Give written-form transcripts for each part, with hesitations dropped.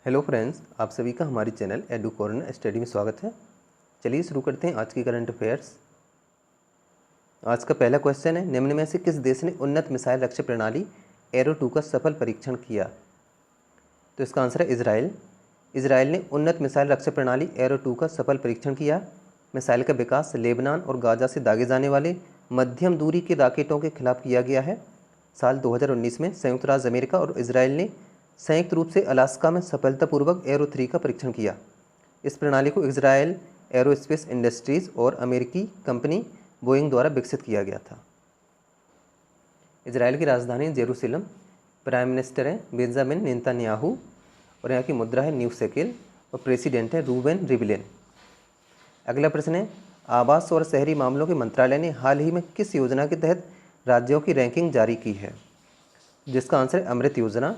Hello friends, आप सभी का हमारी चैनल एडू कॉर्नर स्टडी में स्वागत है। चलिए शुरू करते हैं आज की करंट अफेयर्स। आज का पहला क्वेश्चन है, निम्न में से किस देश ने उन्नत मिसाइल रक्षा प्रणाली एरो 2 का सफल परीक्षण किया? तो इसका आंसर है इजराइल। इजराइल ने उन्नत मिसाइल रक्षा प्रणाली एरो 2 का सफल परीक्षण किया। मिसाइल का विकास लेबनान और गाजा से दागे जाने वाले मध्यम दूरी के रॉकेटों के खिलाफ किया गया है। साल 2019 में संयुक्त राज्य अमेरिका और इजराइल ने संयुक्त रूप से अलास्का में सफलतापूर्वक एरो 3 का परीक्षण किया। इस प्रणाली को इजराइल एरोस्पेस इंडस्ट्रीज और अमेरिकी कंपनी बोइंग द्वारा विकसित किया गया था। इजराइल की राजधानी जेरूसलम, प्राइम मिनिस्टर है बेंजामिन नेतन्याहू और यहाँ की मुद्रा है न्यू शेकेल और प्रेसिडेंट है रूबेन रिवलिन। अगला प्रश्न है, आवास और शहरी मामलों के मंत्रालय ने हाल ही में किस योजना के तहत राज्यों की रैंकिंग जारी की है? जिसका आंसर है अमृत योजना।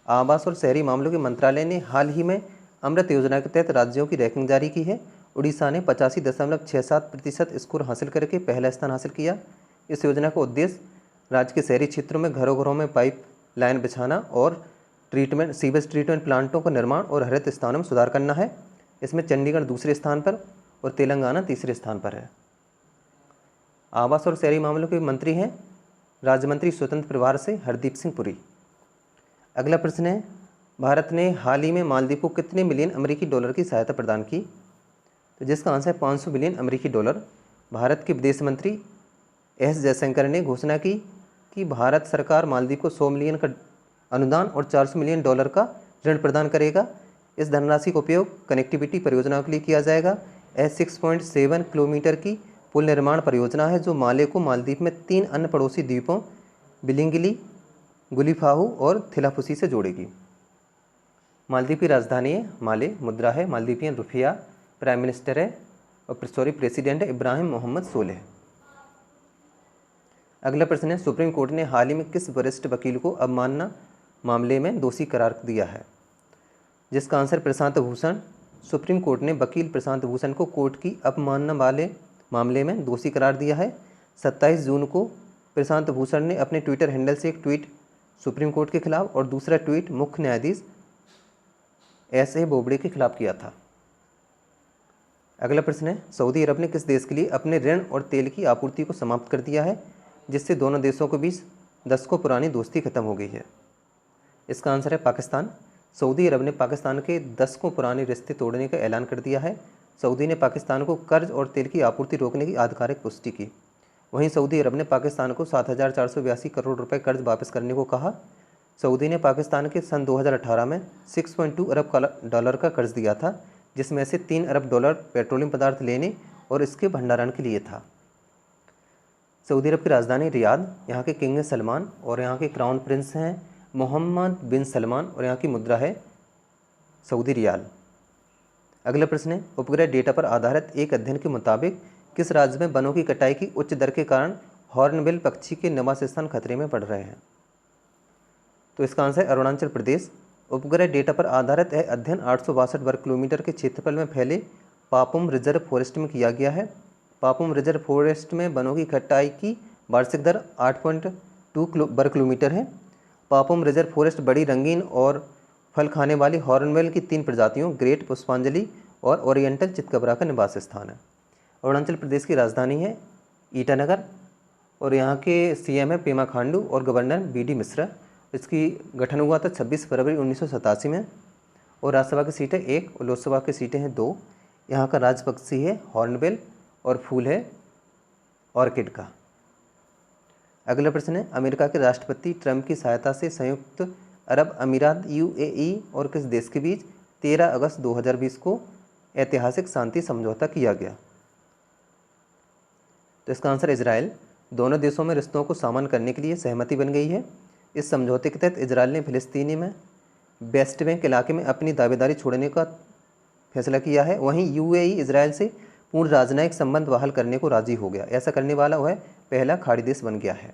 आवास और शहरी मामलों के मंत्रालय ने हाल ही में अमृत योजना के तहत राज्यों की रैंकिंग जारी की है। उड़ीसा ने 85.67% स्कोर हासिल करके पहला स्थान हासिल किया। इस योजना का उद्देश्य राज्य के शहरी क्षेत्रों में घरों घरों में पाइप लाइन बिछाना और सीवेज ट्रीटमेंट प्लांटों का निर्माण और हरित स्थानों में सुधार करना है। इसमें चंडीगढ़ दूसरे स्थान पर और तेलंगाना तीसरे स्थान पर है। आवास और शहरी मामलों के मंत्री हैं राज्य मंत्री स्वतंत्र प्रभार से हरदीप सिंह पुरी। अगला प्रश्न है, भारत ने हाल ही में मालदीव को कितने मिलियन अमेरिकी डॉलर की सहायता प्रदान की? तो जिसका आंसर है 500 मिलियन अमेरिकी डॉलर। भारत के विदेश मंत्री एस जयशंकर ने घोषणा की कि भारत सरकार मालदीव को 100 मिलियन का अनुदान और 400 मिलियन डॉलर का ऋण प्रदान करेगा। इस धनराशि का उपयोग कनेक्टिविटी परियोजनाओं के लिए किया जाएगा। यह 6.7 किलोमीटर की पुल निर्माण परियोजना है जो माले को मालदीव में 3 अन्य पड़ोसी द्वीपों बिलिंगिली, गुलीफाहू और थिलाफुसी से जोड़ेगी। मालदीव की राजधानी है माले, मुद्रा है मालदीवियन रुपया, प्राइम मिनिस्टर है प्रेसिडेंट है इब्राहिम मोहम्मद सोलेह। अगला प्रश्न है, सुप्रीम कोर्ट ने हाल ही में किस वरिष्ठ वकील को अवमानना मामले में दोषी करार दिया है? जिसका answer Prashant Bhushan. Supreme court ने वकील प्रशांत भूषण को कोर्ट की अपमानना वाले मामले में दोषी करार दिया है। 27 जून को प्रशांत भूषण ने अपने ट्विटर हैंडल से एक ट्वीट सुप्रीम कोर्ट के खिलाफ और दूसरा ट्वीट मुख्य न्यायाधीश एस ए बोबड़े के खिलाफ किया था। अगला प्रश्न है, सऊदी अरब ने किस देश के लिए अपने ऋण और तेल की आपूर्ति को समाप्त कर दिया है जिससे दोनों देशों के बीच दशकों पुरानी दोस्ती खत्म हो गई है? इसका आंसर है पाकिस्तान। सऊदी अरब ने पाकिस्तान के दशकों पुराने रिश्ते तोड़ने का ऐलान कर दिया है। सऊदी ने पाकिस्तान को कर्ज और तेल की आपूर्ति रोकने की आधिकारिक पुष्टि की। वहीं सऊदी अरब ने पाकिस्तान को 7,482 करोड़ रुपए कर्ज वापस करने को कहा। सऊदी ने पाकिस्तान के सन 2018 में 6.2 अरब डॉलर का कर्ज दिया था जिसमें से 3 अरब डॉलर पेट्रोलियम पदार्थ लेने और इसके भंडारण के लिए था। सऊदी अरब की राजधानी रियाद, यहाँ के किंग सलमान और यहाँ के क्राउन प्रिंस हैं मोहम्मद बिन सलमान और यहाँ की मुद्रा है सऊदी रियाल। अगला प्रश्न है, उपग्रह डेटा पर आधारित एक अध्ययन के मुताबिक किस राज्य में वनों की कटाई की उच्च दर के कारण हॉर्नबिल पक्षी के निवास स्थान खतरे में पड़ रहे हैं? तो इसका आंसर है अरुणाचल प्रदेश। उपग्रह डेटा पर आधारित यह अध्ययन 862 वर्ग किलोमीटर के क्षेत्रफल में फैले पापुम रिजर्व फॉरेस्ट में किया गया है। पापुम रिजर्व फॉरेस्ट में वनों की कटाई की वार्षिक दर 8.2 वर्ग किलोमीटर है। पापुम रिजर्व फॉरेस्ट बड़ी, रंगीन और फल खाने वाली हॉर्नबिल की 3 प्रजातियों ग्रेट पुष्पांजलि और ओरिएंटल चितकबरा का निवास स्थान है। अरुणाचल प्रदेश की राजधानी है ईटानगर और यहाँ के सीएम है पेमा खांडू और गवर्नर बीडी मिश्रा। इसकी गठन हुआ था 26 फरवरी 1987 में और राज्यसभा की सीटें 1 और लोकसभा की सीटें हैं 2। यहाँ का राज्य पक्षी है हॉर्नबिल और फूल है ऑर्किड का। अगला प्रश्न है, अमेरिका के राष्ट्रपति ट्रंप की सहायता से संयुक्त अरब अमीरात यूएई और किस देश के बीच 13 अगस्त 2020 को ऐतिहासिक शांति समझौता किया गया? तो इसका आंसर इजराइल। दोनों देशों में रिश्तों को सामान्य करने के लिए सहमति बन गई है। इस समझौते के तहत इजराइल ने फिलिस्तीनी में वेस्ट बैंक इलाके में अपनी दावेदारी छोड़ने का फैसला किया है। वहीं यूएई इजराइल से पूर्ण राजनयिक संबंध बहाल करने को राजी हो गया। ऐसा करने वाला वह पहला खाड़ी देश बन गया है।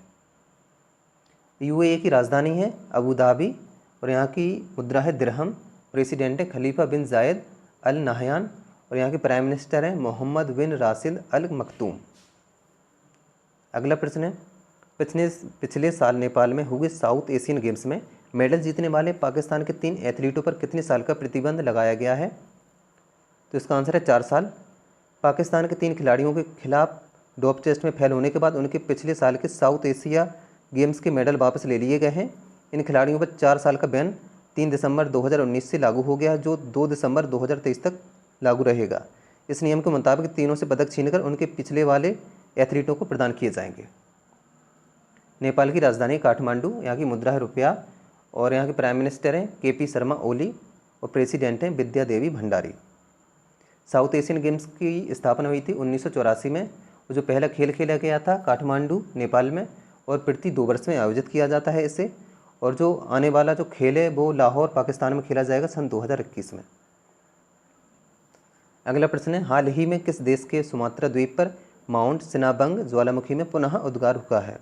यूएई की राजधानी है अबू धाबी और यहाँ की मुद्रा है दिरहम। प्रेसिडेंट है खलीफा बिन जायद अल नहयान और यहाँ के प्राइम मिनिस्टर हैं मोहम्मद बिन राशिद अल मखतूम। अगला प्रश्न है, पिछले साल नेपाल में हुए साउथ एशियन गेम्स में मेडल जीतने वाले पाकिस्तान के 3 एथलीटों पर कितने साल का प्रतिबंध लगाया गया है? तो इसका आंसर है 4 साल। पाकिस्तान के 3 खिलाड़ियों के खिलाफ डोप टेस्ट में फेल होने के बाद उनके पिछले साल के साउथ एशिया गेम्स के मेडल वापस ले लिए गए हैं। इन खिलाड़ियों पर 4 साल का बैन 3 दिसंबर 2019 से लागू हो गया, जो 2 दिसंबर 2023 तक लागू रहेगा। इस नियम के मुताबिक तीनों से पदक छीनकर उनके पिछले वाले एथलीटों को प्रदान किए जाएंगे। नेपाल की राजधानी काठमांडू, यहाँ की मुद्रा है रुपया, और यहाँ के प्राइम मिनिस्टर हैं KP शर्मा ओली और प्रेसिडेंट हैं विद्या Devi Bhandari. South Asian games की स्थापना हुई थी 1984 में, और जो पहला खेल खेला गया था काठमांडू नेपाल में, और प्रति 2 वर्ष में आयोजित किया जाता है इसे। और जो आने वाला जो खेल है वो लाहौर पाकिस्तान में खेला जाएगा सन 2021 में। अगला प्रश्न है, हाल ही में किस देश के सुमात्रा द्वीप पर माउंट सिनाबंग ज्वालामुखी में पुनः उद्गार हुआ है?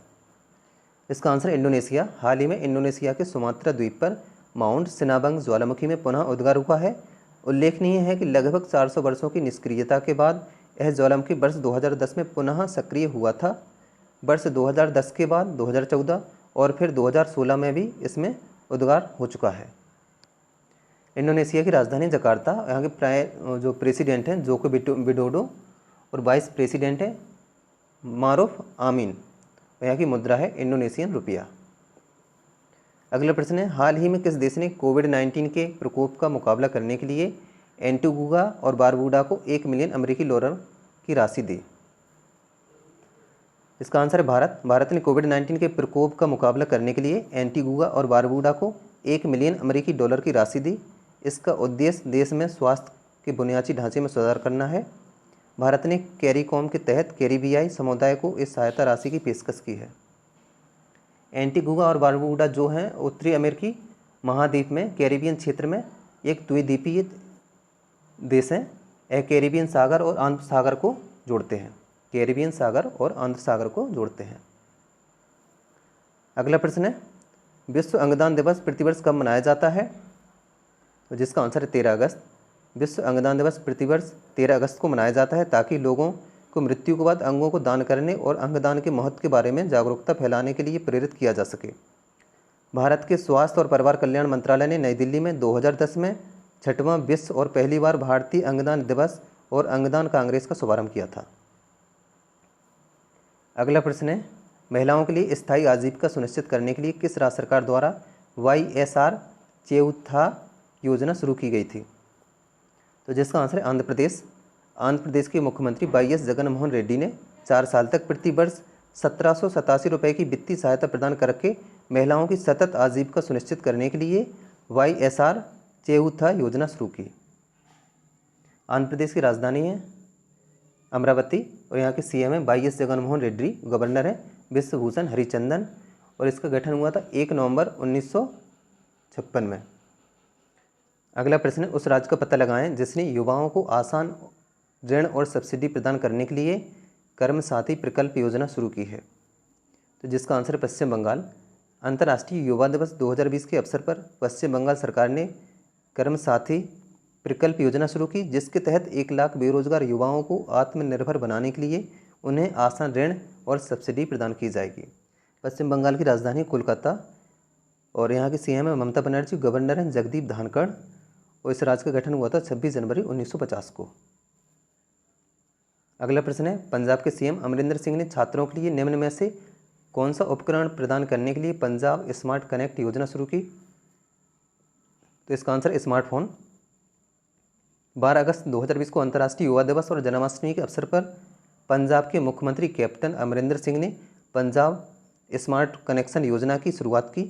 इसका आंसर इंडोनेशिया। हाल ही में इंडोनेशिया के सुमात्रा द्वीप पर माउंट सिनाबंग ज्वालामुखी में पुनः उद्गार हुआ है। उल्लेखनीय है कि लगभग 400 वर्षों की निष्क्रियता के बाद यह ज्वालामुखी वर्ष 2010 में पुनः सक्रिय हुआ था। वर्ष 2010 के बाद 2014 और फिर 2016 में भी इसमें उद्गार हो चुका है। इंडोनेशिया की राजधानी जकार्ता, यहाँ के जो प्रेसिडेंट हैं जोको विडोडो और वाइस प्रेसिडेंट हैं मारूफ आमीन, यहाँ की मुद्रा है इंडोनेशियन रुपया। अगला प्रश्न है, हाल ही में किस देश ने कोविड-19 के प्रकोप का मुकाबला करने के लिए एंटीगुआ और बारबूडा को $1 मिलियन की राशि दी? इसका आंसर है भारत। भारत ने कोविड-19 के प्रकोप का मुकाबला करने के लिए एंटीगुआ और बारबूडा को $1 मिलियन की राशि दी। इसका उद्देश्य देश में स्वास्थ्य के बुनियादी ढांचे में सुधार करना है। भारत ने कैरीकॉम के तहत कैरिबियाई समुदाय को इस सहायता राशि की पेशकश की है। एंटीगुआ और बारबूडा जो हैं उत्तरी अमेरिकी महाद्वीप में कैरिबियन क्षेत्र में एक द्विद्वीपीय देश हैं। यह कैरिबियन सागर और आंध्र सागर को जोड़ते हैं। कैरिबियन सागर और आंध्र सागर को जोड़ते हैं। अगला प्रश्न है, विश्व अंगदान दिवस प्रतिवर्ष कब मनाया जाता है? तो जिसका आंसर है 13 अगस्त। विश्व अंगदान दिवस प्रतिवर्ष 13 अगस्त को मनाया जाता है ताकि लोगों को मृत्यु के बाद अंगों को दान करने और अंगदान के महत्व के बारे में जागरूकता फैलाने के लिए प्रेरित किया जा सके। भारत के स्वास्थ्य और परिवार कल्याण मंत्रालय ने नई दिल्ली में 2010 में 6वां विश्व और पहली बार भारतीय अंगदान दिवस और अंगदान कांग्रेस का शुभारंभ किया था। अगला प्रश्न है, महिलाओं के लिए स्थायी आजीविका सुनिश्चित करने के लिए किस राज्य सरकार द्वारा YSR चेउथा योजना शुरू की गई थी? तो जिसका आंसर है आंध्र प्रदेश। आंध्र प्रदेश के मुख्यमंत्री YS जगनमोहन रेड्डी ने 4 साल तक प्रति वर्ष 1787 रुपये की वित्तीय सहायता प्रदान करके महिलाओं की सतत आजीविका सुनिश्चित करने के लिए YSR चेउथा योजना शुरू की। आंध्र प्रदेश की राजधानी है अमरावती और यहाँ के CM है YS जगनमोहन रेड्डी, गवर्नर है विश्वभूषण हरिचंदन, और इसका गठन हुआ था 1 नवंबर 1956 में। अगला प्रश्न है, उस राज्य का पता लगाएं जिसने युवाओं को आसान ऋण और सब्सिडी प्रदान करने के लिए कर्म साथी प्रकल्प योजना शुरू की है। तो जिसका आंसर है पश्चिम बंगाल। अंतर्राष्ट्रीय युवा दिवस 2020 के अवसर पर पश्चिम बंगाल सरकार ने कर्म साथी प्रकल्प योजना शुरू की, जिसके तहत 1 लाख बेरोजगार युवाओं को आत्मनिर्भर बनाने के लिए उन्हें आसान ऋण और सब्सिडी प्रदान की जाएगी। पश्चिम बंगाल की राजधानी कोलकाता और यहाँ की CM है ममता बनर्जी, गवर्नर हैं जगदीप धानखड़, और इस राज्य का गठन हुआ था 26 जनवरी 1950 को। अगला प्रश्न है, पंजाब के CM अमरिंदर सिंह ने छात्रों के लिए निम्न में से कौन सा उपकरण प्रदान करने के लिए पंजाब स्मार्ट कनेक्ट योजना शुरू की? तो इसका आंसर स्मार्टफोन। 12 अगस्त 2020 को अंतर्राष्ट्रीय युवा दिवस और जन्माष्टमी के अवसर पर पंजाब के मुख्यमंत्री कैप्टन अमरिंदर सिंह ने पंजाब स्मार्ट कनेक्शन योजना की शुरुआत की।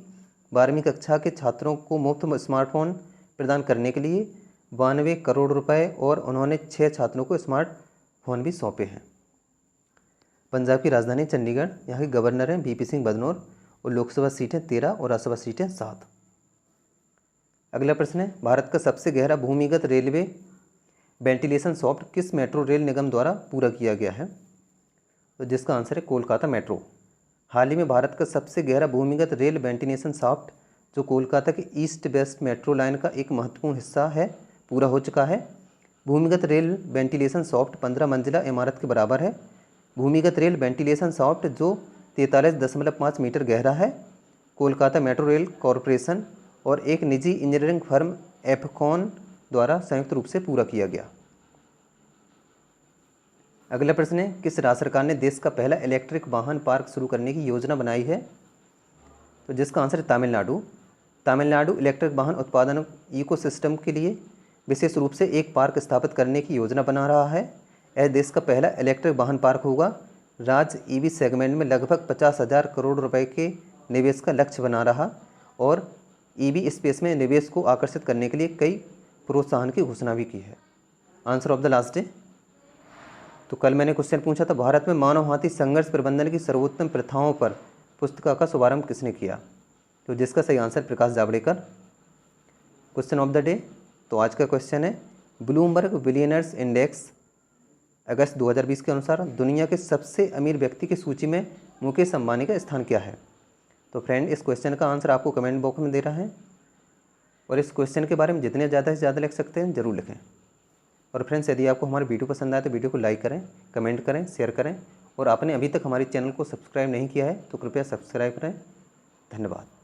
12वीं कक्षा के छात्रों को मुफ्त स्मार्टफोन प्रदान करने के लिए 92 करोड़ रुपए और उन्होंने 6 छात्रों को स्मार्टफोन भी सौंपे हैं। पंजाब की राजधानी चंडीगढ़, यहाँ के गवर्नर हैं VP सिंह बदनौर, और लोकसभा सीटें 13 और राज्यसभा सीटें 7। अगला प्रश्न है, भारत का सबसे गहरा भूमिगत रेलवे वेंटिलेशन शाफ्ट किस मेट्रो रेल निगम द्वारा पूरा किया गया है? तो जिसका आंसर है कोलकाता मेट्रो। हाल ही में भारत का सबसे गहरा भूमिगत रेल वेंटिलेशन शाफ्ट जो कोलकाता के ईस्ट वेस्ट मेट्रो लाइन का एक महत्वपूर्ण हिस्सा है पूरा हो चुका है। भूमिगत रेल वेंटिलेशन शाफ्ट 15 मंजिला इमारत के बराबर है। भूमिगत रेल वेंटिलेशन शाफ्ट जो 43.5 मीटर गहरा है, कोलकाता मेट्रो रेल कॉरपोरेशन और एक निजी इंजीनियरिंग फर्म एफकॉन द्वारा संयुक्त रूप से पूरा किया गया। अगला प्रश्न है, किस राज्य सरकार ने देश का पहला इलेक्ट्रिक वाहन पार्क शुरू करने की योजना बनाई है? तो जिसका आंसर है तमिलनाडु। तमिलनाडु इलेक्ट्रिक वाहन उत्पादन इकोसिस्टम के लिए विशेष रूप से एक पार्क स्थापित करने की योजना बना रहा है। यह देश का पहला इलेक्ट्रिक वाहन पार्क होगा। राज्य ईवी सेगमेंट में लगभग 50,000 करोड़ रुपए के निवेश का लक्ष्य बना रहा और ईवी स्पेस में निवेश को आकर्षित करने के लिए कई प्रोत्साहन की घोषणा भी की है। आंसर ऑफ द लास्ट है। तो कल मैंने क्वेश्चन पूछा था, भारत में मानव हाथी संघर्ष प्रबंधन की सर्वोत्तम प्रथाओं पर पुस्तिका का शुभारंभ किसने किया? तो जिसका सही answer Prakash Javadekar. Question of the day, तो आज का क्वेश्चन है, ब्लूमबर्ग बिलियनर्स इंडेक्स अगस्त 2020 के अनुसार दुनिया के सबसे अमीर व्यक्ति की सूची में मुकेश अंबानी का स्थान क्या है? तो फ्रेंड, इस क्वेश्चन का आंसर आपको कमेंट बॉक्स में दे रहा है और इस क्वेश्चन के बारे में जितने ज़्यादा से ज़्यादा लिख सकते हैं ज़रूर लिखें। और फ्रेंड्स, यदि आपको हमारी वीडियो पसंद आए तो वीडियो को लाइक करें, कमेंट करें, शेयर करें और आपने अभी तक हमारे चैनल को सब्सक्राइब नहीं किया है तो कृपया सब्सक्राइब करें। धन्यवाद।